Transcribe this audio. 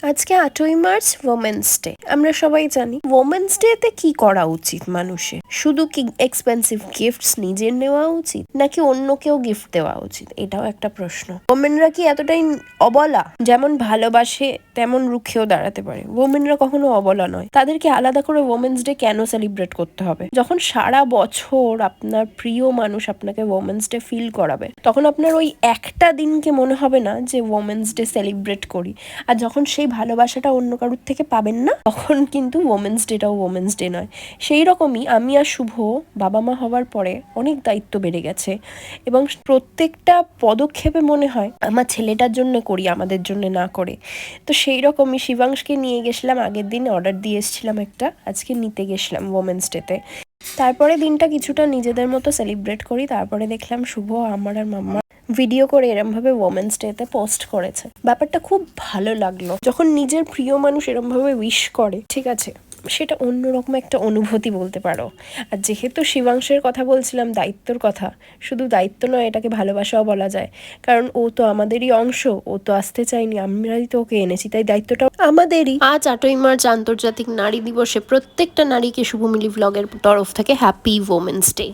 আজকে 8ই March women's day. আমরা সবাই জানি ওমেন্স ডেতে কি করা উচিত মানুষের। শুধু কি এক্সপেন্সিভ গিফটস নিজের নেওয়া উচিত, নাকি অন্য কেউ গিফট দেওয়া উচিত, এটাও একটা প্রশ্ন। ওমেনরা কি এতটাই অবলা? যেমন ভালোবাসে তেমন রুখেও দাঁড়াতে পারে। ওমেনরা কখনো অবলা নয়। তাদেরকে আলাদা করে ওমেন্স ডে কেন সেলিব্রেট করতে হবে? যখন সারা বছর আপনার প্রিয় মানুষ আপনাকে ওমেন্স ডে ফিল করাবে, তখন আপনার ওই একটা দিনকে মনে হবে না যে ওমেন্স ডে সেলিব্রেট করি। আর যখন সেই ভালোবাসাটা অন্য কারোর থেকে পাবেন না, তখন কিন্তু ওমেন্স ডেটাও ওমেন্স ডে নয়। সেই রকমই আমি আর শুভ বাবা মা হওয়ার পরে অনেক দায়িত্ব বেড়ে গেছে, এবং প্রত্যেকটা পদক্ষেপে মনে হয় আমার ছেলেটার জন্য করি, আমাদের জন্য না করে। তো সেই রকমই শিবাংশকে নিয়ে গেছিলাম, আগের দিন অর্ডার দিয়ে এসেছিলাম একটা, আজকে নিতে গেছিলাম ওমেন্স ডেতে। তারপরে দিনটা কিছুটা নিজেদের মতো সেলিব্রেট করি। তারপরে দেখলাম শুভ আমার আর মাম্মা ভিডিও করে এরমভাবে ওমেন্স ডেতে পোস্ট করেছে। ব্যাপারটা খুব ভালো লাগলো, যখন নিজের প্রিয় মানুষ এরমভাবে উইশ করে, ঠিক আছে, সেটা অন্যরকম একটা অনুভূতি বলতে পারো। আর যেহেতু শিবাংশের কথা বলছিলাম, দায়িত্বর কথা, শুধু দায়িত্ব নয়, এটাকে ভালোবাসাও বলা যায়। কারণ ও তো আমাদেরই অংশ, ও তো আসতে চাইনি, আমরাই তো ওকে এনেছি, তাই দায়িত্বটা আমাদেরই। আজ 8ই মার্চ আন্তর্জাতিক নারী দিবসে প্রত্যেকটা নারীকে শুভ মিলি ভ্লগের তরফ থেকে হ্যাপি ওমেন্স ডে।